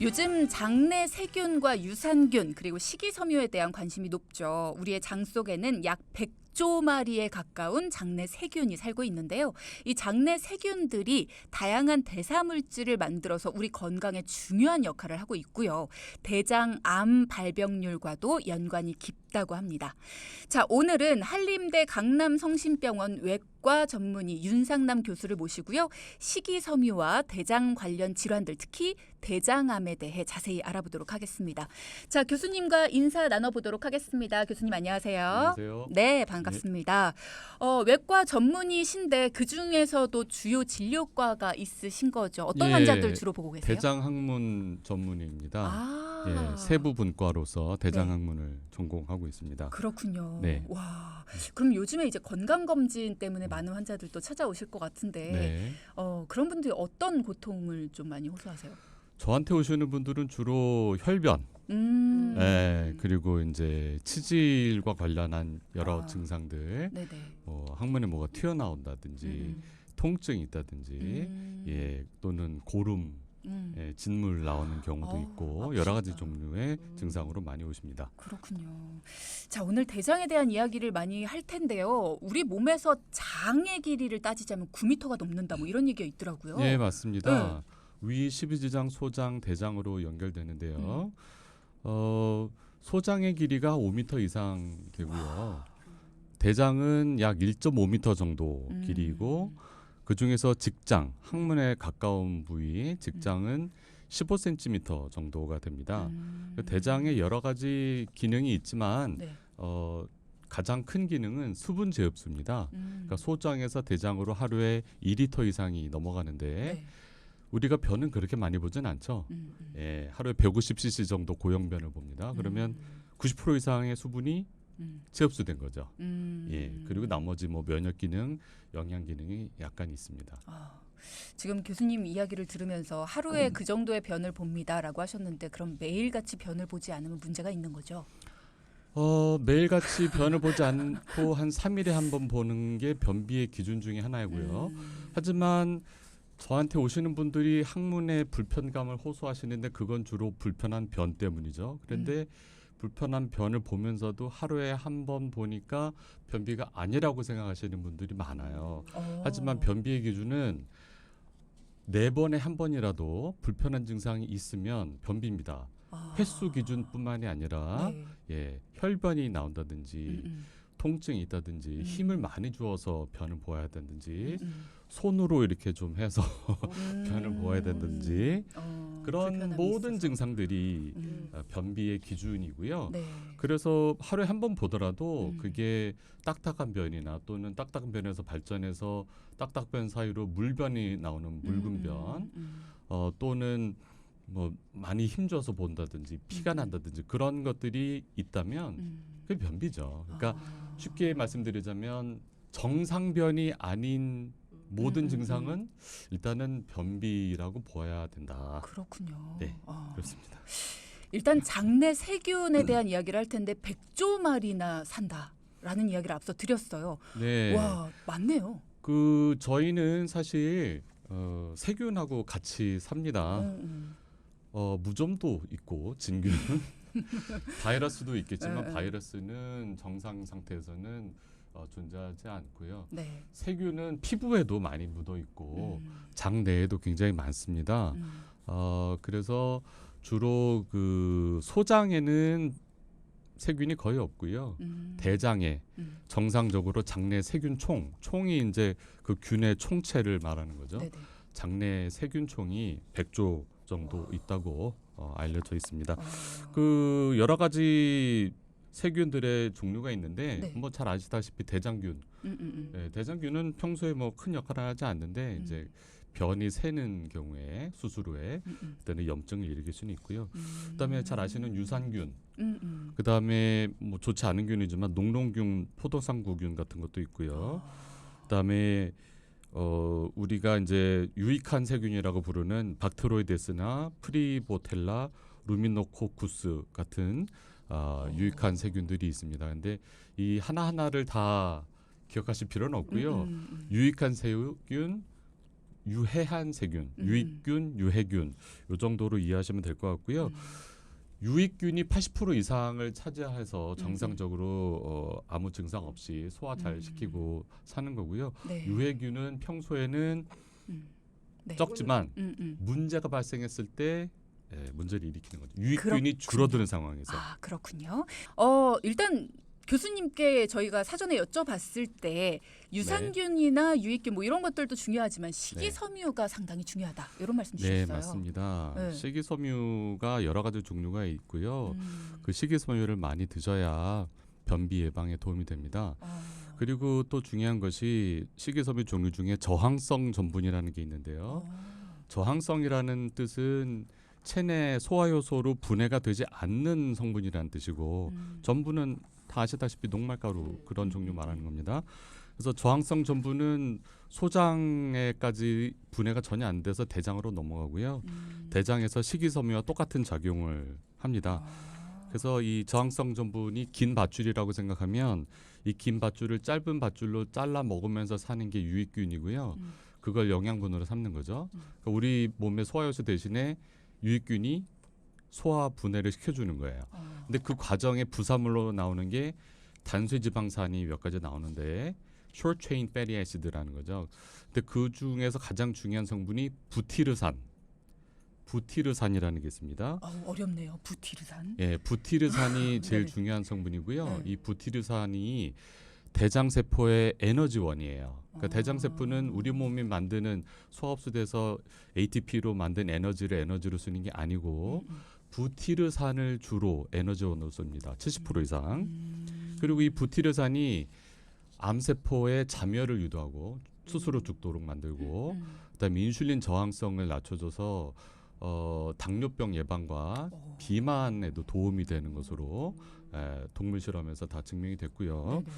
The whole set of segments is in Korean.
요즘 장내 세균과 유산균 그리고 식이섬유에 대한 관심이 높죠. 우리의 장 속에는 약 100조 마리에 가까운 장내 세균이 살고 있는데요. 이 장내 세균들이 다양한 대사물질을 만들어서 우리 건강에 중요한 역할을 하고 있고요. 대장암 발병률과도 연관이 깊다고 합니다. 자, 오늘은 한림대 강남성심병원 외과 전문의 윤상남 교수를 모시고요. 식이섬유와 대장 관련 질환들, 특히 대장암에 대해 자세히 알아보도록 하겠습니다. 자, 교수님과 인사 나눠보도록 하겠습니다. 교수님 안녕하세요. 안녕하세요. 네, 반갑습니다. 외과 전문의신데 그중에서도 주요 진료과가 있으신 거죠. 어떤 환자들 주로 보고 계세요? 대장학문 전문의입니다. 아, 세부 분과로서 대장학문을 전공하고 있습니다. 그렇군요. 네. 와, 그럼 요즘에 이제 건강검진 때문에 많은 환자들도 찾아오실 것 같은데 네. 그런 분들이 어떤 고통을 좀 많이 호소하세요? 저한테 오시는 분들은 주로 혈변, 그리고 이제 치질과 관련한 여러 증상들, 네네. 항문에 뭐가 튀어나온다든지, 통증이 있다든지, 또는 고름, 진물 나오는 경우도 있고 여러 가지 종류의 증상으로 많이 오십니다. 그렇군요. 자, 오늘 대장에 대한 이야기를 많이 할 텐데요. 우리 몸에서 장의 길이를 따지자면 9m가 넘는다 뭐 이런 얘기가 있더라고요. 네, 맞습니다. 위 12지장, 소장, 대장으로 연결되는데요. 소장의 길이가 5m 이상 되고요. 대장은 약 1.5m 정도 길이고 그 중에서 직장, 항문에 가까운 부위, 직장은 15cm 정도가 됩니다. 대장에 여러 가지 기능이 있지만 가장 큰 기능은 수분 제흡수입니다. 그러니까 소장에서 대장으로 하루에 2리터 이상이 넘어가는데 우리가 변은 그렇게 많이 보진 않죠. 하루에 150cc 정도 고형변을 봅니다. 그러면 90% 이상의 수분이 제흡수된 거죠. 그리고 나머지 뭐 면역 기능, 영양 기능이 약간 있습니다. 지금 교수님 이야기를 들으면서 하루에 그 정도의 변을 봅니다라고 하셨는데 그럼 매일같이 변을 보지 않으면 문제가 있는 거죠? 매일같이 변을 보지 않고 한 3일에 한 번 보는 게 변비의 기준 중에 하나이고요. 하지만 저한테 오시는 분들이 항문에 불편감을 호소하시는데 그건 주로 불편한 변 때문이죠. 그런데 불편한 변을 보면서도 하루에 한 번 보니까 변비가 아니라고 생각하시는 분들이 많아요. 하지만 변비의 기준은 4번에 한 번이라도 불편한 증상이 있으면 변비입니다. 횟수 기준뿐만이 아니라 혈변이 나온다든지 통증이 있다든지 힘을 많이 주어서 변을 보아야 된다든지 손으로 이렇게 좀 해서 변을 보아야 된다든지 그런 모든 증상들이 변비의 기준이고요. 그래서 하루에 한 번 보더라도 그게 딱딱한 변이나 또는 딱딱한 변에서 발전해서 딱딱변 사이로 물변이 나오는 묽은 변 또는 뭐 많이 힘줘서 본다든지 피가 난다든지 그런 것들이 있다면 그게 변비죠. 그러니까 쉽게 말씀드리자면 정상변이 아닌 모든 증상은 일단은 변비라고 보아야 된다. 그렇군요. 네, 그렇습니다. 일단 장내 세균에 대한 이야기를 할 텐데 100조 마리나 산다라는 이야기를 앞서 드렸어요. 네. 와, 맞네요. 저희는 사실 세균하고 같이 삽니다. 무좀도 있고 진균, 바이러스도 있겠지만 바이러스는 정상 상태에서는 존재하지 않고요. 세균은 피부에도 많이 묻어 있고 장 내에도 굉장히 많습니다. 그래서 주로 그 소장에는 세균이 거의 없고요. 대장에 정상적으로 장내 세균총이 이제 그 균의 총체를 말하는 거죠. 장내 세균총이 100조 정도 있다고 알려져 있습니다. 그 여러 가지 세균들의 종류가 있는데 뭐 잘 아시다시피 대장균. 대장균은 평소에 뭐 큰 역할을 하지 않는데 이제 변이 새는 경우에 수술 후에 그때는 염증을 일으킬 수는 있고요. 그다음에 잘 아시는 유산균. 그다음에 뭐 좋지 않은 균이지만 농농균, 포도상구균 같은 것도 있고요. 그다음에 우리가 이제 유익한 세균이라고 부르는 박테로이데스나 프리보텔라, 루미노코쿠스 같은 유익한 세균들이 있습니다. 근데 이 하나하나를 다 기억하실 필요는 없고요. 유익한 세균, 유해한 세균, 유익균, 유해균 요 정도로 이해하시면 될 것 같고요. 유익균이 80% 이상을 차지해서 정상적으로 아무 증상 없이 소화 잘 시키고 사는 거고요. 네. 유해균은 평소에는 네. 적지만 문제가 발생했을 때 문제를 일으키는 거죠. 유익균이 그렇군요. 줄어드는 상황에서. 아, 그렇군요. 일단 교수님께 저희가 사전에 여쭤봤을 때 유산균이나 유익균 뭐 이런 것들도 중요하지만 식이섬유가 상당히 중요하다. 이런 말씀 주셨어요. 네, 맞습니다. 네. 식이섬유가 여러 가지 종류가 있고요. 그 식이섬유를 많이 드셔야 변비 예방에 도움이 됩니다. 그리고 또 중요한 것이 식이섬유 종류 중에 저항성 전분이라는 게 있는데요. 저항성이라는 뜻은 체내 소화 효소로 분해가 되지 않는 성분이라는 뜻이고 전분은 다 아시다시피 녹말가루 그런 종류 말하는 겁니다. 그래서 저항성 전분은 소장에까지 분해가 전혀 안 돼서 대장으로 넘어가고요. 대장에서 식이섬유와 똑같은 작용을 합니다. 그래서 이 저항성 전분이 긴 밧줄이라고 생각하면 이 긴 밧줄을 짧은 밧줄로 잘라 먹으면서 사는 게 유익균이고요. 그걸 영양분으로 삼는 거죠. 그러니까 우리 몸의 소화효소 대신에 유익균이 소화 분해를 시켜주는 거예요. 근데 그 과정에 부산물로 나오는 게 단수지방산이 몇 가지 나오는데 short chain fatty acid라는 거죠. 근데 그 중에서 가장 중요한 성분이 부티르산이라는 게 있습니다. 어렵네요. 부티르산. 예, 부티르산이 제일 네네. 중요한 성분이고요. 네. 이 부티르산이 대장세포의 에너지원이에요. 그러니까 대장세포는 우리 몸이 만드는 소화 흡수돼서 ATP로 만든 에너지를 에너지로 쓰는 게 아니고 부티르산을 주로 에너지원으로 씁니다. 70% 이상. 그리고 이 부티르산이 암세포의 잠열을 유도하고 스스로 죽도록 만들고 그다음에 인슐린 저항성을 낮춰줘서 당뇨병 예방과 비만에도 도움이 되는 것으로 동물 실험에서 다 증명이 됐고요. 네네.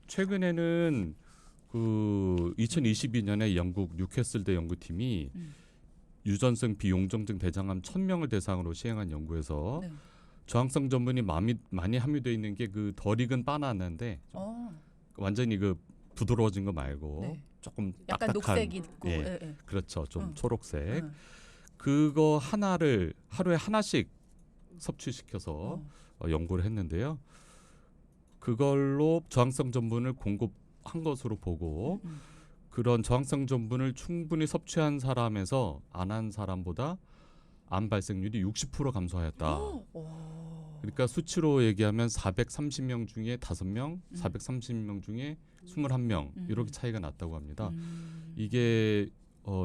최근에는 그 2022년에 영국 뉴캐슬대 연구팀이 유전성 비용종증 대장암 1,000명을 대상으로 시행한 연구에서 네. 저항성 전분이 많이 함유되어 있는 게 그 덜 익은 바나나인데 완전히 그 부드러워진 거 말고 네. 조금 약간 딱딱한 녹색이 있고. 예. 그렇죠. 좀 응. 초록색. 응. 그거 하나를 하루에 하나씩 섭취시켜서 연구를 했는데요. 그걸로 저항성 전분을 공급한 것으로 보고 그런 저항성 전분을 충분히 섭취한 사람에서 안 한 사람보다 암 발생률이 60% 감소하였다. 그러니까 수치로 얘기하면 430명 중에 5명, 430명 중에 21명 이렇게 차이가 났다고 합니다. 이게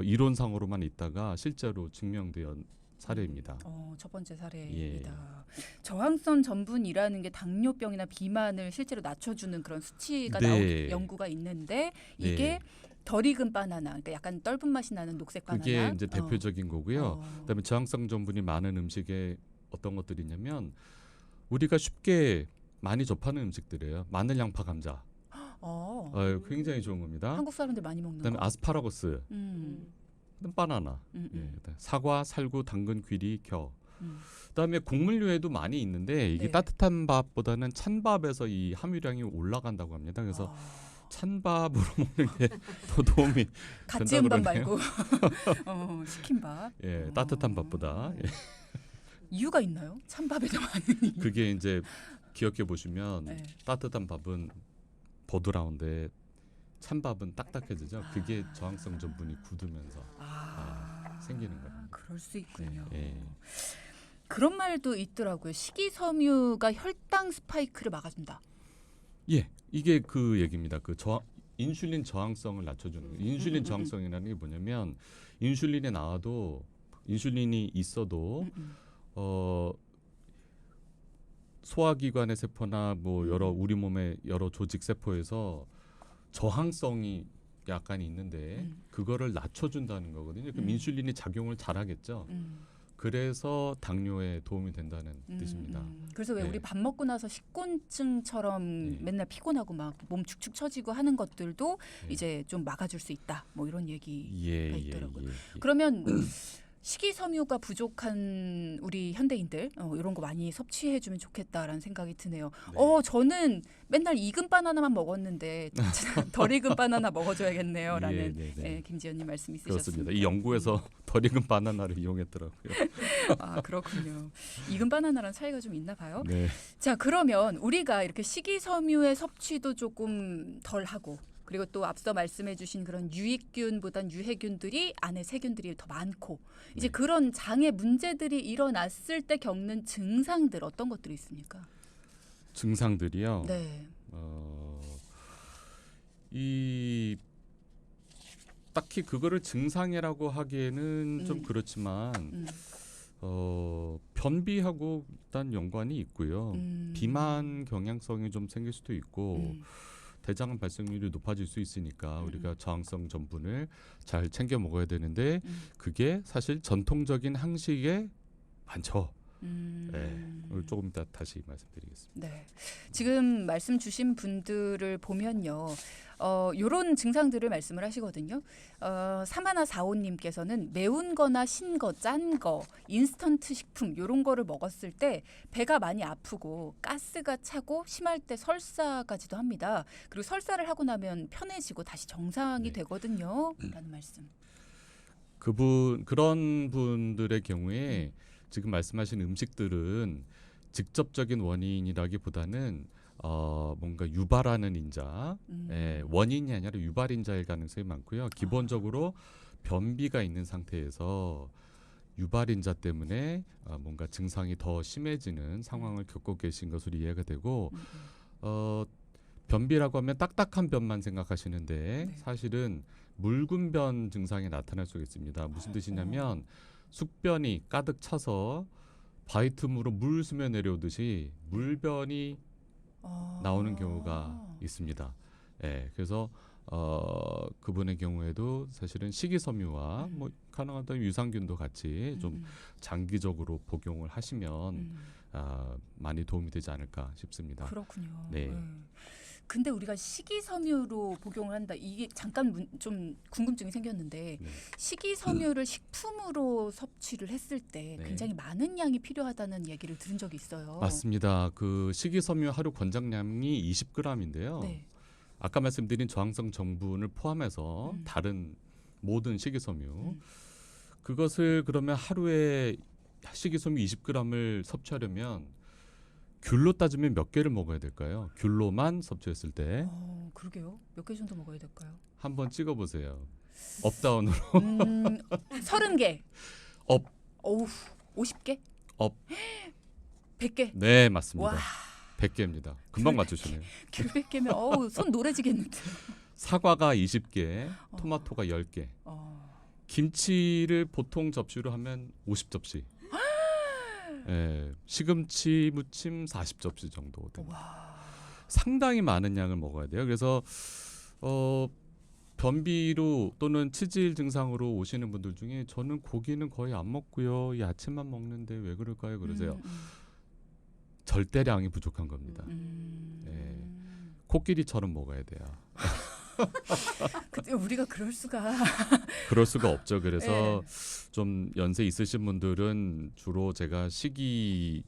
이론상으로만 있다가 실제로 증명된 사례입니다. 첫 번째 사례입니다. 저항성 전분이라는 게 당뇨병이나 비만을 실제로 낮춰주는 그런 수치가 네. 연구가 있는데 이게 네. 덜 익은 바나나, 그러니까 약간 떫은 맛이 나는 녹색 바나나. 그게 이제 대표적인 거고요. 그다음에 저항성 전분이 많은 음식에 어떤 것들이 있냐면 우리가 쉽게 많이 접하는 음식들이에요. 마늘, 양파, 감자. 굉장히 좋은 겁니다. 한국 사람들 많이 먹는 그다음에 거. 아스파라거스, 그다음 바나나, 그다음에 사과, 살구, 당근, 귀리, 겨. 그다음에 곡물류에도 많이 있는데 이게 네. 따뜻한 밥보다는 찬 밥에서 이 함유량이 올라간다고 합니다. 그래서 찬밥으로 먹는 게 더 도움이 갓 된다 지은 밥 그러네요. 말고 식힌 밥. 예, 따뜻한 밥보다. 예. 이유가 있나요? 찬밥에도 많은 이유. 그게 이제 기억해 보시면 네. 따뜻한 밥은 보드라운데 찬밥은 딱딱해지죠. 그게 저항성 전분이 굳으면서 생기는 거예요. 그럴 수 있군요. 예. 그런 말도 있더라고요. 식이섬유가 혈당 스파이크를 막아준다. 예, 이게 그 얘기입니다. 그 인슐린 저항성을 낮춰주는 거예요. 인슐린 저항성이라는 게 뭐냐면 인슐린이 나와도 인슐린이 있어도 소화기관의 세포나 뭐 여러 우리 몸의 여러 조직 세포에서 저항성이 약간 있는데 그거를 낮춰준다는 거거든요. 그럼 인슐린이 작용을 잘하겠죠. 그래서 당뇨에 도움이 된다는 뜻입니다. 그래서 왜 네. 우리 밥 먹고 나서 식곤증처럼 맨날 피곤하고 막 몸 축축 처지고 하는 것들도 이제 좀 막아줄 수 있다. 뭐 이런 얘기가 있더라고요. 그러면 식이섬유가 부족한 우리 현대인들 이런 거 많이 섭취해주면 좋겠다라는 생각이 드네요. 네. 저는 맨날 익은 바나나만 먹었는데 덜 익은 바나나 먹어줘야겠네요라는 네, 네. 김지연님 말씀 있으셨습니다. 그렇습니다. 이 연구에서 덜 익은 바나나를 이용했더라고요. 아 그렇군요. 익은 바나나랑 차이가 좀 있나 봐요. 네. 자 그러면 우리가 이렇게 식이섬유의 섭취도 조금 덜 하고 그리고 또 앞서 말씀해주신 그런 유익균보단 유해균들이 안에 세균들이 더 많고 이제 네. 그런 장의 문제들이 일어났을 때 겪는 증상들 어떤 것들이 있습니까? 증상들이요. 네. 이 딱히 그거를 증상이라고 하기에는 좀 그렇지만 변비하고 일단 연관이 있고요. 비만 경향성이 좀 생길 수도 있고 대장 발생률이 높아질 수 있으니까 우리가 저항성 전분을 잘 챙겨 먹어야 되는데 그게 사실 전통적인 한식에 많죠. 네, 오늘 조금 이따 다시 말씀드리겠습니다. 네. 지금 말씀 주신 분들을 보면요. 요런 증상들을 말씀을 하시거든요. 3145님께서는 매운 거나 신 거, 짠 거, 인스턴트 식품 요런 거를 먹었을 때 배가 많이 아프고 가스가 차고 심할 때 설사까지도 합니다. 그리고 설사를 하고 나면 편해지고 다시 정상이 네. 되거든요. 라는 말씀. 그런 분들의 경우에 지금 말씀하신 음식들은 직접적인 원인이라기보다는 뭔가 유발하는 인자, 원인이 아니라 유발인자일 가능성이 많고요. 기본적으로 변비가 있는 상태에서 유발인자 때문에 뭔가 증상이 더 심해지는 상황을 겪고 계신 것으로 이해가 되고 변비라고 하면 딱딱한 변만 생각하시는데 네. 사실은 묽은 변 증상이 나타날 수가 있습니다. 무슨 뜻이냐면 숙변이 가득 차서 바위 틈으로 물 스며 내려오듯이 물변이 나오는 경우가 있습니다. 예, 그래서 그분의 경우에도 사실은 식이섬유와 뭐 가능하다면 유산균도 같이 좀 장기적으로 복용을 하시면 많이 도움이 되지 않을까 싶습니다. 그렇군요. 네. 근데 우리가 식이섬유로 복용을 한다. 이게 잠깐 좀 궁금증이 생겼는데 네. 식이섬유를 식품으로 섭취를 했을 때 네. 굉장히 많은 양이 필요하다는 얘기를 들은 적이 있어요. 맞습니다. 그 식이섬유 하루 권장량이 20g인데요. 네. 아까 말씀드린 저항성 전분을 포함해서 다른 모든 식이섬유 그것을 그러면 하루에 식이섬유 20g을 섭취하려면 귤로 따지면 몇 개를 먹어야 될까요? 귤로만 섭취했을 때 그러게요. 몇 개 정도 먹어야 될까요? 한번 찍어보세요. 업다운으로 30개. 업. 어우, 50개? 업. 100개. 네, 맞습니다. 와. 100개입니다. 금방 맞추시네요. 귤 100개면 어우, 손 노래지겠는데. 사과가 20개, 토마토가 10개. 김치를 보통 접시로 하면 50접시. 예, 시금치 무침 40접시 정도 됩니다. 와. 상당히 많은 양을 먹어야 돼요. 그래서 변비로 또는 치질 증상으로 오시는 분들 중에 저는 고기는 거의 안 먹고요. 야채만 먹는데 왜 그럴까요? 그러세요. 절대량이 부족한 겁니다. 예, 코끼리처럼 먹어야 돼요. 근데 우리가 그럴 수가. 그럴 수가 없죠. 그래서 좀 연세 있으신 분들은 주로 제가 식이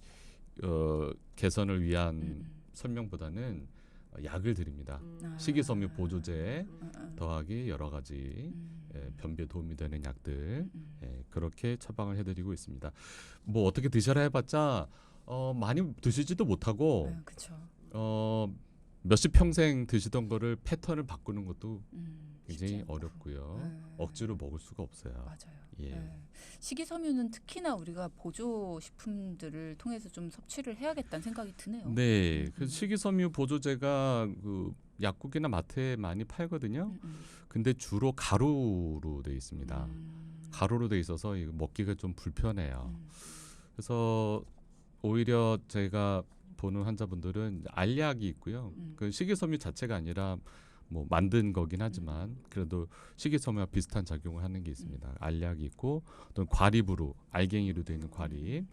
개선을 위한 설명보다는 약을 드립니다. 식이섬유 보조제 더하기 여러 가지 변비에 도움이 되는 약들 그렇게 처방을 해드리고 있습니다. 뭐 어떻게 드셔라 해봤자 많이 드시지도 못하고 그렇죠. 몇십 평생 드시던 거를 패턴을 바꾸는 것도 굉장히 쉽지 않다. 어렵고요. 억지로 먹을 수가 없어요. 맞아요. 예. 식이섬유는 특히나 우리가 보조 식품들을 통해서 좀 섭취를 해야겠다는 생각이 드네요. 네, 그 식이섬유 보조제가 그 약국이나 마트에 많이 팔거든요. 근데 주로 가루로 돼 있습니다. 가루로 돼 있어서 이거 먹기가 좀 불편해요. 그래서 오히려 제가 보는 환자분들은 알약이 있고요. 그 식이섬유 자체가 아니라 뭐 만든 거긴 하지만 그래도 식이섬유와 비슷한 작용을 하는 게 있습니다. 알약이 있고 또는 과립으로 알갱이로 되어 있는 과립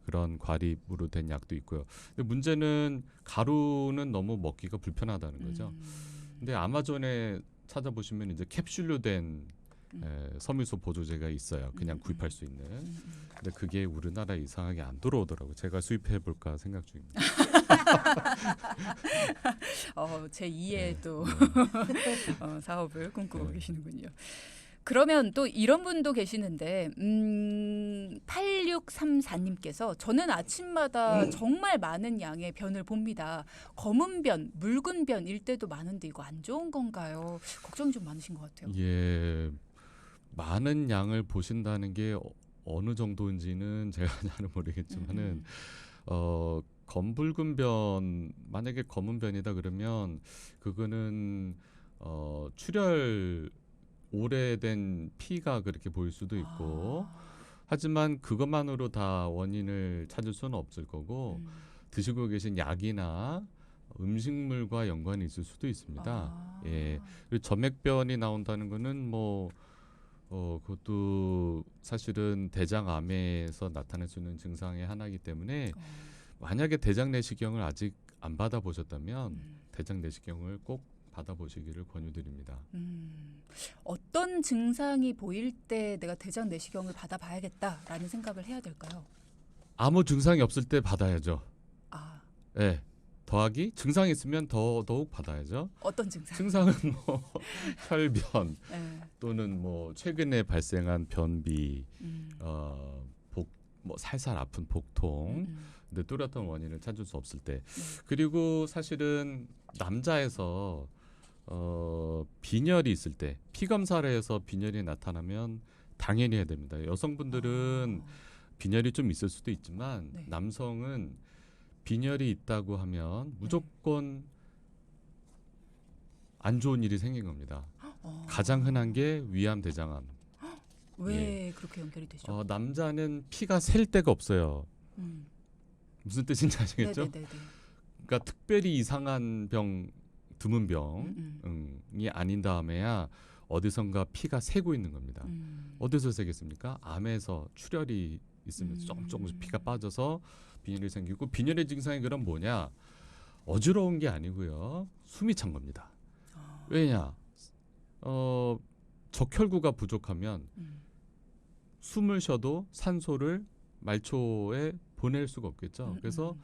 그런 과립으로 된 약도 있고요. 근데 문제는 가루는 너무 먹기가 불편하다는 거죠. 근데 아마존에 찾아보시면 이제 캡슐로 된 섬유소 보조제가 있어요. 그냥 구입할 수 있는. 근데 그게 우리나라에 이상하게 안 들어오더라고요. 제가 수입해 볼까 생각 중입니다. 제 2의 또 네. 사업을 꿈꾸고 네. 계시는군요. 그러면 또 이런 분도 계시는데 8634님께서 저는 아침마다 정말 많은 양의 변을 봅니다. 검은 변, 묽은 변일 때도 많은데 이거 안 좋은 건가요? 걱정이 좀 많으신 것 같아요. 예, 많은 양을 보신다는 게 어느 정도인지는 제가 잘 모르겠지만은 검붉은 변, 만약에 검은 변이다 그러면 그거는 출혈 오래된 피가 그렇게 보일 수도 있고 하지만 그것만으로 다 원인을 찾을 수는 없을 거고 드시고 계신 약이나 음식물과 연관이 있을 수도 있습니다. 예. 그리고 점액변이 나온다는 거는 뭐 그것도 사실은 대장암에서 나타날 수 있는 증상의 하나이기 때문에 만약에 대장 내시경을 아직 안 받아보셨다면 대장 내시경을 꼭 받아보시기를 권유드립니다. 어떤 증상이 보일 때 내가 대장 내시경을 받아봐야겠다라는 생각을 해야 될까요? 아무 증상이 없을 때 받아야죠. 아, 예. 더하기 증상이 있으면 더욱 받아야죠. 어떤 증상? 증상은 뭐 혈변 네. 또는 뭐 최근에 발생한 변비, 음, 뭐 살살 아픈 복통, 근데 뚜렷한 원인을 찾을 수 없을 때. 그리고 사실은 남자에서 빈혈이 있을 때 피 검사를 해서 빈혈이 나타나면 당연히 해야 됩니다. 여성분들은 빈혈이 좀 있을 수도 있지만 네. 남성은 빈혈이 있다고 하면 무조건 안 좋은 일이 생긴 겁니다. 가장 흔한 게 위암 대장암. 왜 그렇게 연결이 되죠? 남자는 피가 셀 데가 없어요. 음. 무슨 뜻인지 아시겠죠? 네네네. 그러니까 특별히 이상한 병, 드문 병이 아닌 다음에야 어디선가 피가 새고 있는 겁니다. 어디서 새겠습니까? 암에서 출혈이 있으면서 조금씩 피가 빠져서 빈혈이 생기고, 빈혈의 증상이 그럼 뭐냐? 어지러운 게 아니고요. 숨이 찬 겁니다. 왜냐? 적혈구가 부족하면 숨을 쉬어도 산소를 말초에 보낼 수가 없겠죠. 그래서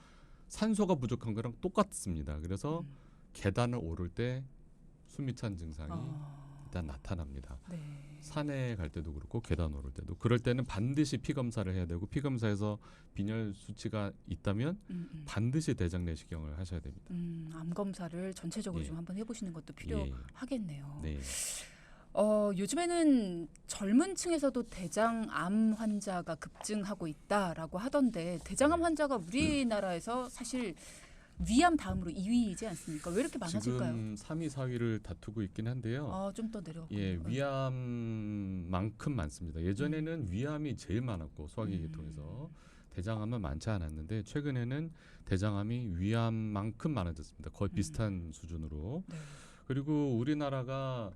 산소가 부족한 거랑 똑같습니다. 그래서 계단을 오를 때 숨이 찬 증상이 일단 나타납니다. 네. 산에 갈 때도 그렇고 계단 오를 때도. 그럴 때는 반드시 피 검사를 해야 되고, 피 검사에서 빈혈 수치가 있다면 반드시 대장 내시경을 하셔야 됩니다. 암 검사를 전체적으로 예. 좀 한번 해보시는 것도 예. 필요하겠네요. 네. 요즘에는 젊은 층에서도 대장암 환자가 급증하고 있다라고 하던데, 대장암 환자가 우리나라에서 사실 위암 다음으로 2위이지 않습니까? 왜 이렇게 많아질까요? 지금 3위, 4위를 다투고 있긴 한데요. 좀 더 내려가고. 예, 위암만큼 많습니다. 예전에는 위암이 제일 많았고 소화기 계통에서 대장암은 많지 않았는데, 최근에는 대장암이 위암만큼 많아졌습니다. 거의 비슷한 수준으로. 네. 그리고 우리나라가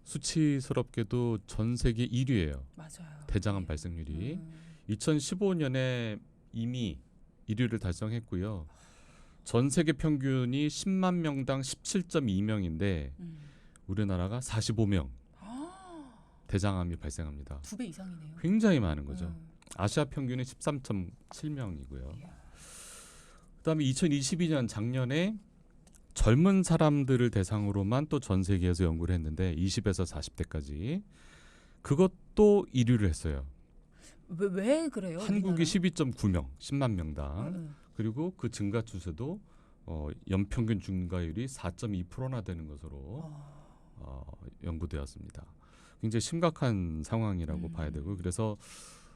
수치스럽게도 전 세계 1위예요. 맞아요. 대장암 네. 발생률이. 2015년에 이미 1위를 달성했고요. 전 세계 평균이 10만 명당 17.2명인데 우리나라가 45명 대장암이 발생합니다. 2배 이상이네요. 굉장히 많은 거죠. 아시아 평균이 13.7명이고요. 그다음에 2022년 작년에 젊은 사람들을 대상으로만 또 전 세계에서 연구를 했는데 20에서 40대까지 그것도 1위를 했어요. 왜 그래요? 한국이 우리나라? 12.9명, 10만 명당. 그리고 그 증가 추세도 연평균 증가율이 4.2%나 되는 것으로 연구되었습니다. 굉장히 심각한 상황이라고 봐야 되고, 그래서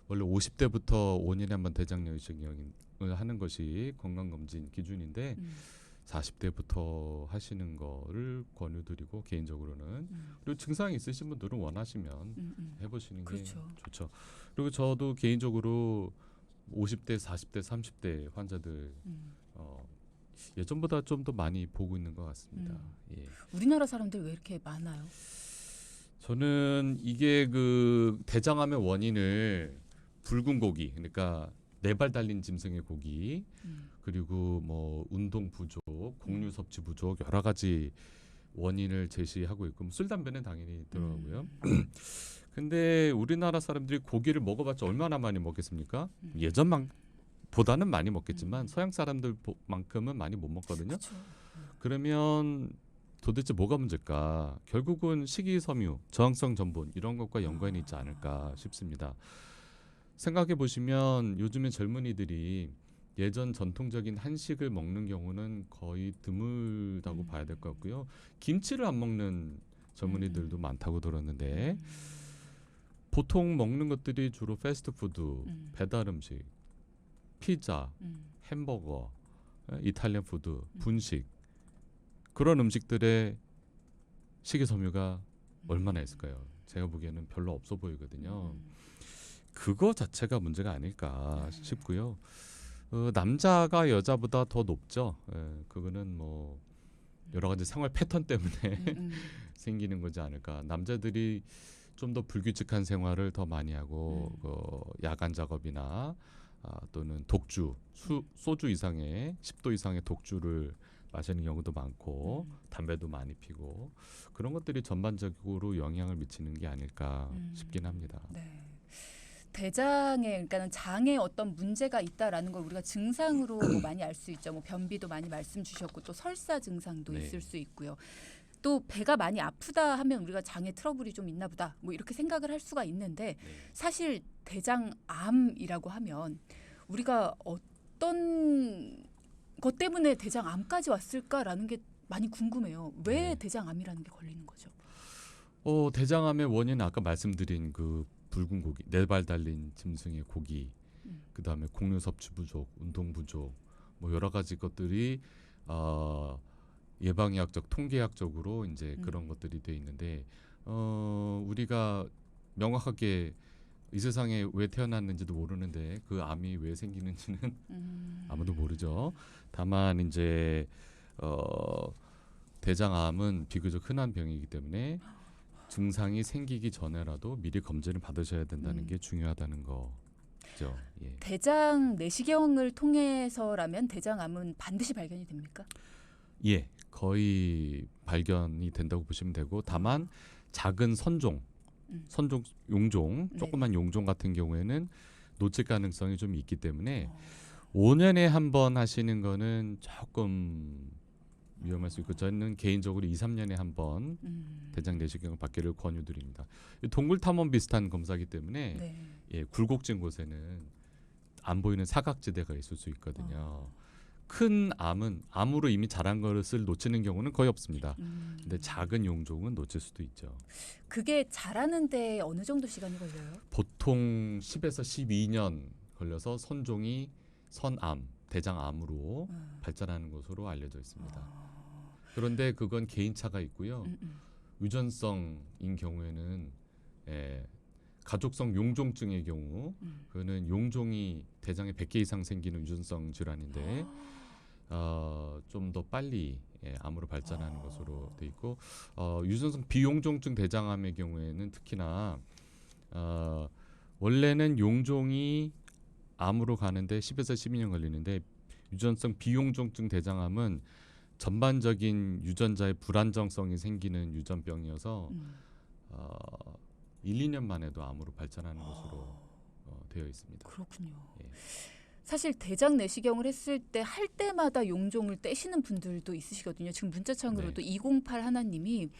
원래 50대부터 5년에 한 번 대장 내시경을 하는 것이 건강검진 기준인데 40대부터 하시는 거를 권유드리고, 개인적으로는. 그리고 증상이 있으신 분들은 원하시면 해보시는 그렇죠. 게 좋죠. 그리고 저도 개인적으로 50대, 40대, 30대 환자들 예전보다 좀 더 많이 보고 있는 것 같습니다. 예. 우리나라 사람들 왜 이렇게 많아요? 저는 이게 그 대장암의 원인을 붉은 고기, 그러니까 네 발 달린 짐승의 고기, 그리고 뭐 운동 부족, 곡류 섭취 부족, 여러 가지 원인을 제시하고 있고 술 담배는 당연히 들어가고요. 근데 우리나라 사람들이 고기를 먹어봤자 얼마나 많이 먹겠습니까? 예전보다는 많이 먹겠지만 서양 사람들만큼은 많이 못 먹거든요. 그쵸. 그러면 도대체 뭐가 문제일까? 결국은 식이섬유, 저항성 전분 이런 것과 연관이 있지 않을까 싶습니다. 생각해 보시면 요즘에 젊은이들이 예전 전통적인 한식을 먹는 경우는 거의 드물다고 봐야 될 것 같고요. 김치를 안 먹는 젊은이들도 많다고 들었는데 보통 먹는 것들이 주로 패스트푸드, 배달 음식, 피자, 햄버거, 이탈리안 푸드, 분식 그런 음식들의 식이섬유가 얼마나 있을까요? 제가 보기에는 별로 없어 보이거든요. 그거 자체가 문제가 아닐까 싶고요. 남자가 여자보다 더 높죠. 그거는 뭐 여러 가지 생활 패턴 때문에 생기는 거지 않을까. 남자들이 좀 더 불규칙한 생활을 더 많이 하고 야간 작업이나 또는 독주, 소주 이상의 10도 이상의 독주를 마시는 경우도 많고 담배도 많이 피고 그런 것들이 전반적으로 영향을 미치는 게 아닐까 싶긴 합니다. 네. 대장에 그러니까는 장에 어떤 문제가 있다라는 걸 우리가 증상으로 뭐 많이 알 수 있죠. 뭐 변비도 많이 말씀 주셨고 또 설사 증상도 네. 있을 수 있고요. 또 배가 많이 아프다 하면 우리가 장에 트러블이 좀 있나 보다. 뭐 이렇게 생각을 할 수가 있는데 사실 대장암이라고 하면 우리가 어떤 것 때문에 대장암까지 왔을까라는 게 많이 궁금해요. 왜 대장암이라는 게 걸리는 거죠? 대장암의 원인은 아까 말씀드린 그 붉은 고기, 네 발 달린 짐승의 고기, 그다음에 곡류 섭취 부족, 운동 부족, 뭐 여러 가지 것들이 예방의학적, 통계학적으로 이제 그런 것들이 돼 있는데 우리가 명확하게 이 세상에 왜 태어났는지도 모르는데 그 암이 왜 생기는지는 아무도 모르죠. 다만 이제 대장암은 비교적 흔한 병이기 때문에 증상이 생기기 전에라도 미리 검진을 받으셔야 된다는 게 중요하다는 거죠. 예. 대장 내시경을 통해서라면 대장암은 반드시 발견이 됩니까? 예, 거의 발견이 된다고 보시면 되고 다만 작은 선종, 용종, 조그만 용종 같은 경우에는 놓칠 가능성이 좀 있기 때문에 5년에 한 번 하시는 거는 조금 위험할 수 있고 저는 개인적으로 2, 3년에 한 번 대장 내시경을 받기를 권유드립니다. 동굴 탐험 비슷한 검사이기 때문에 예, 굴곡진 곳에는 안 보이는 사각지대가 있을 수 있거든요. 큰 암은 암으로 이미 자란 것을 놓치는 경우는 거의 없습니다. 근데 작은 용종은 놓칠 수도 있죠. 그게 자라는데 어느 정도 시간이 걸려요? 보통 10에서 12년 걸려서 선종이 선암, 대장암으로 발전하는 것으로 알려져 있습니다. 그런데 그건 개인차가 있고요. 유전성인 경우에는 가족성 용종증의 경우 그거는 용종이 대장에 100개 이상 생기는 유전성 질환인데 좀 더 빨리 암으로 발전하는 것으로 돼 있고 유전성 비용종증 대장암의 경우에는 특히나 원래는 용종이 암으로 가는데 10에서 12년 걸리는데 유전성 비용종증 대장암은 전반적인 유전자의 불안정성이 생기는 유전병이어서 1, 2년 만에도 암으로 발전하는 것으로 되어 있습니다. 그렇군요. 예. 사실 대장 내시경을 했을 때 할 때마다 용종을 떼시는 분들도 있으시거든요. 지금 문자창으로도 208 하나님이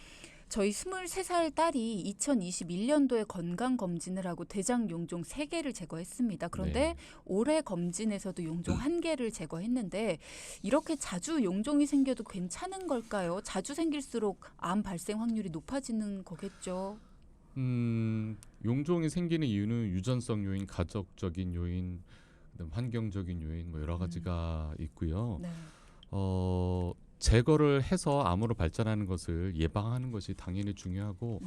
저희 23살 딸이 2021년도에 건강검진을 하고 대장 용종 3개를 제거했습니다. 그런데 올해 검진에서도 용종 1개를 제거했는데 이렇게 자주 용종이 생겨도 괜찮은 걸까요? 자주 생길수록 암 발생 확률이 높아지는 거겠죠. 용종이 생기는 이유는 유전성 요인, 가족적인 요인, 그다음 환경적인 요인 뭐 여러 가지가 있고요. 제거를 해서 암으로 발전하는 것을 예방하는 것이 당연히 중요하고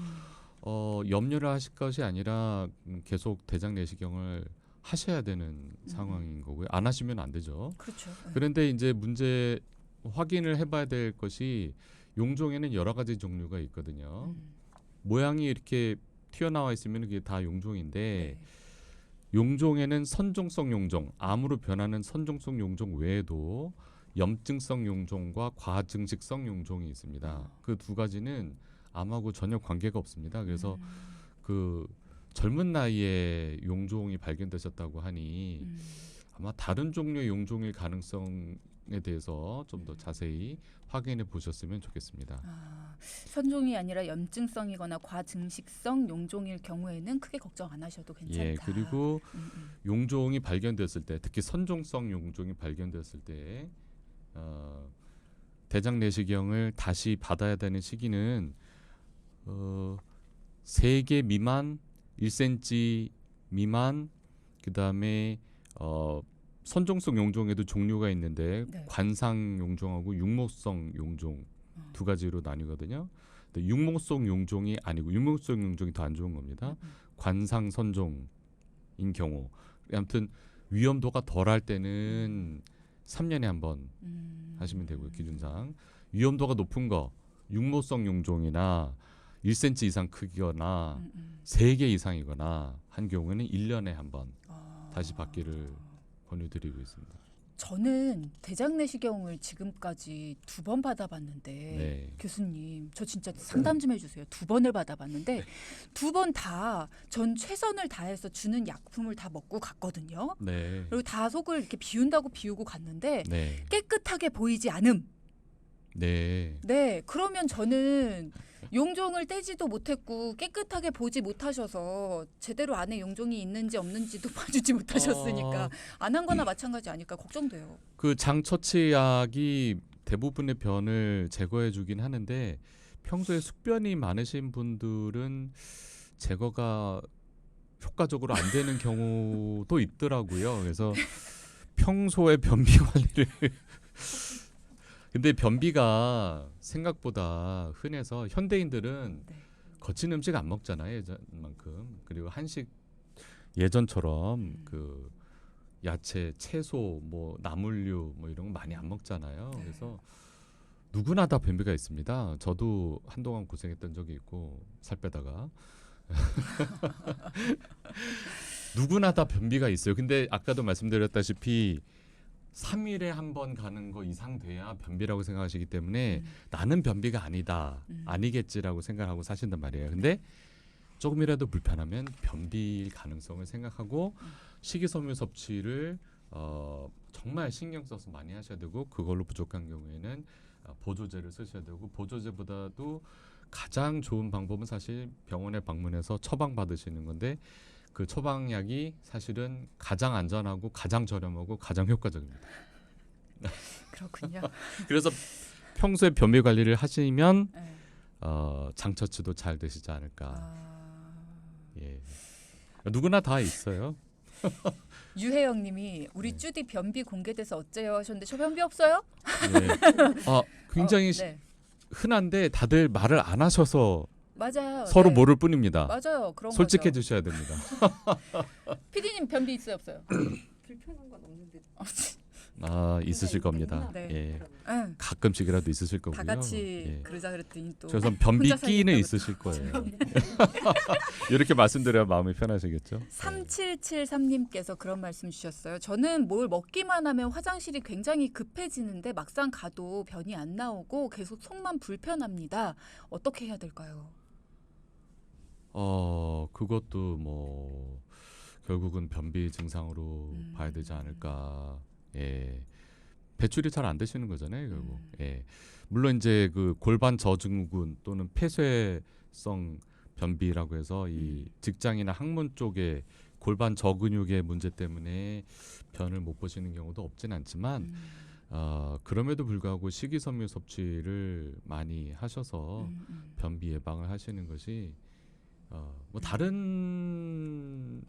염려를 하실 것이 아니라 계속 대장 내시경을 하셔야 되는 상황인 거고요. 안 하시면 안 되죠. 그렇죠. 그런데 이제 문제 확인을 해봐야 될 것이 용종에는 여러 가지 종류가 있거든요. 모양이 이렇게 튀어나와 있으면 그게 다 용종인데 용종에는 선종성 용종, 암으로 변하는 선종성 용종 외에도 염증성 용종과 과증식성 용종이 있습니다. 그 두 가지는 암하고 전혀 관계가 없습니다. 그래서 그 젊은 나이에 용종이 발견되셨다고 하니 아마 다른 종류의 용종일 가능성에 대해서 좀 더 자세히 확인해 보셨으면 좋겠습니다. 선종이 아니라 염증성이거나 과증식성 용종일 경우에는 크게 걱정 안 하셔도 괜찮다. 예, 그리고 용종이 발견됐을 때, 특히 선종성 용종이 발견됐을 때 대장 내시경을 다시 받아야 되는 시기는 3개 미만, 1cm 미만, 그다음에 선종성 용종에도 종류가 있는데 네. 관상 용종하고 육모성 용종 두 가지로 나뉘거든요. 근데 육모성 용종이 아니고 육모성 용종이 더 안 좋은 겁니다. 관상 선종인 경우. 아무튼 위험도가 덜할 때는 3년에 한 번 하시면 되고요. 기준상. 위험도가 높은 거 육모성 용종이나 1cm 이상 크기거나 3개 이상이거나 한 경우에는 1년에 한 번 다시 받기를 권유드리고 있습니다. 저는 대장 내시경을 지금까지 2번 받아봤는데 네. 교수님 저 진짜 상담 좀 해주세요. 2번을 받아봤는데 2번 다 전 최선을 다해서 주는 약품을 다 먹고 갔거든요. 네. 그리고 다 속을 이렇게 비운다고 비우고 갔는데 네. 깨끗하게 보이지 않음. 네. 네, 그러면 저는 용종을 떼지도 못했고 깨끗하게 보지 못하셔서 제대로 안에 용종이 있는지 없는지도 봐주지 못하셨으니까 안 한 거나 마찬가지 아닐까 걱정돼요. 그 장처치약이 대부분의 변을 제거해 주긴 하는데 평소에 숙변이 많으신 분들은 제거가 효과적으로 안 되는 경우도 있더라고요. 그래서 평소에 변비 관리를 근데 변비가 생각보다 흔해서 현대인들은 네. 거친 음식 안 먹잖아요, 예전만큼. 그리고 한식 예전처럼 그 야채, 채소, 뭐 나물류 뭐 이런 거 많이 안 먹잖아요. 네. 그래서 누구나 다 변비가 있습니다. 저도 한동안 고생했던 적이 있고 살 빼다가 누구나 다 변비가 있어요. 근데 아까도 말씀드렸다시피 3일에 한 번 가는 거 이상 돼야 변비라고 생각하시기 때문에 나는 변비가 아니다, 아니겠지라고 생각하고 사신단 말이에요. 근데 조금이라도 불편하면 변비일 가능성을 생각하고 식이섬유 섭취를 정말 신경 써서 많이 하셔야 되고 그걸로 부족한 경우에는 보조제를 쓰셔야 되고 보조제보다도 가장 좋은 방법은 사실 병원에 방문해서 처방 받으시는 건데 그 처방약이 사실은 가장 안전하고 가장 저렴하고 가장 효과적입니다. 그렇군요. 그래서 평소에 변비 관리를 하시면 네. 장처치도 잘 되시지 않을까. 예. 누구나 다 있어요. 유혜영님이 우리 네. 쭈디 변비 공개돼서 어째요 하셨는데 저 변비 없어요? 네. 굉장히 네. 흔한데 다들 말을 안 하셔서 맞아요. 서로 네. 모를 뿐입니다. 맞아요. 그런 솔직해 거죠. 주셔야 됩니다. PD님 변비 있어요 없어요? 불편한 건 없는데 있으실 겁니다. 네. 예. 응. 가끔씩이라도 있으실 거고요. 다 같이 예. 그러자 그랬더니 또 저선 변비 혼자 끼는 살겠다고 있으실 거예요. 이렇게 말씀드려야 마음이 편하시겠죠? 3773님께서 그런 말씀 주셨어요. 저는 뭘 먹기만 하면 화장실이 굉장히 급해지는데 막상 가도 변이 안 나오고 계속 속만 불편합니다. 어떻게 해야 될까요? 그것도 뭐 결국은 변비 증상으로 봐야 되지 않을까. 예. 배출이 잘 안 되시는 거잖아요, 결국. 예. 물론 이제 그 골반 저증후군 또는 폐쇄성 변비라고 해서 이 직장이나 학문 쪽에 골반 저근육의 문제 때문에 변을 못 보시는 경우도 없진 않지만 그럼에도 불구하고 식이섬유 섭취를 많이 하셔서 변비 예방을 하시는 것이 뭐 다른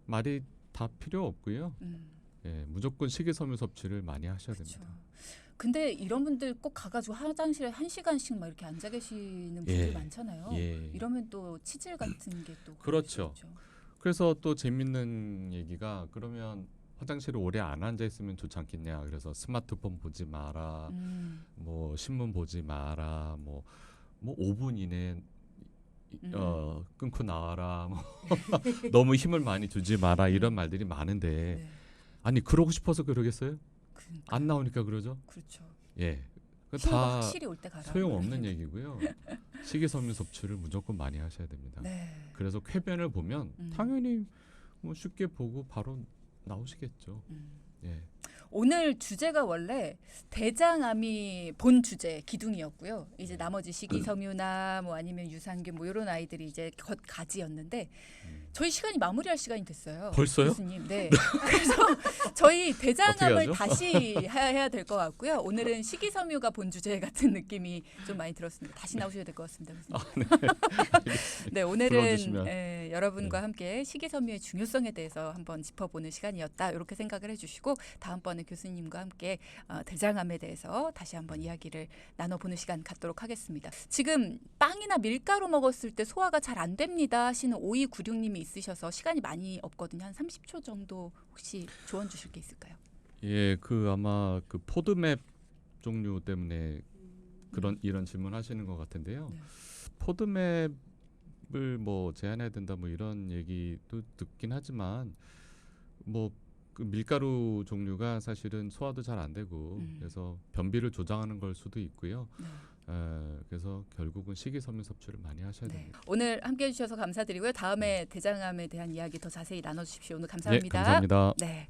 말이 다 필요 없고요. 예, 무조건 식이섬유 섭취를 많이 하셔야 그렇죠. 됩니다. 근데 이런 분들 꼭 가가지고 화장실에 1시간씩 막 이렇게 앉아 계시는 분들 예. 많잖아요. 예. 이러면 또 치질 같은 게 또 그렇죠. 그래서 또 재밌는 얘기가 그러면 화장실에 오래 안 앉아 있으면 좋지 않겠냐. 그래서 스마트폰 보지 마라. 뭐 신문 보지 마라. 뭐 5분 이내 끊고 나와라. 뭐 너무 힘을 많이 주지 마라. 이런 말들이 많은데 네. 아니 그러고 싶어서 그러겠어요? 그러니까, 안 나오니까 그러죠. 그렇죠. 예, 그 피부가 다 확실히 올 때 가라. 소용없는 얘기고요. 식이섬유 섭취를 무조건 많이 하셔야 됩니다. 네. 그래서 쾌변을 보면 음. 당연히 뭐 쉽게 보고 바로 나오시겠죠. 예. 오늘 주제가 원래 대장암이 본 주제 기둥이었고요. 이제 나머지 식이섬유나 뭐 아니면 유산균 뭐 이런 아이들이 이제 겉가지였는데 저희 시간이 마무리할 시간이 됐어요. 벌써요? 교수님. 네. 그래서 저희 대장암을 어떻게 하죠? 다시 해야 될 것 같고요. 오늘은 식이섬유가 본 주제 같은 느낌이 좀 많이 들었습니다. 다시 나오셔야 될 것 같습니다. 교수님. 네, 오늘은 불러주시면. 여러분과 함께 식이섬유의 중요성에 대해서 한번 짚어보는 시간이었다. 이렇게 생각을 해주시고 다음번에 교수님과 함께 대장암에 대해서 다시 한번 이야기를 나눠보는 시간 갖도록 하겠습니다. 지금 빵이나 밀가루 먹었을 때 소화가 잘 안 됩니다 하시는 5296님이 있으셔서 시간이 많이 없거든요. 한 30초 정도 혹시 조언 주실 게 있을까요? 예, 그 아마 그 포드맵 종류 때문에 그런 이런 질문 하시는 것 같은데요. 네. 포드맵을 뭐 제한해야 된다 뭐 이런 얘기도 듣긴 하지만 뭐 그 밀가루 종류가 사실은 소화도 잘 안 되고 그래서 변비를 조장하는 걸 수도 있고요. 네. 그래서 결국은 식이섬유 섭취를 많이 하셔야 네. 됩니다. 오늘 함께해 주셔서 감사드리고요. 다음에 대장암에 대한 이야기 더 자세히 나눠주십시오. 오늘 감사합니다. 네, 감사합니다. 네.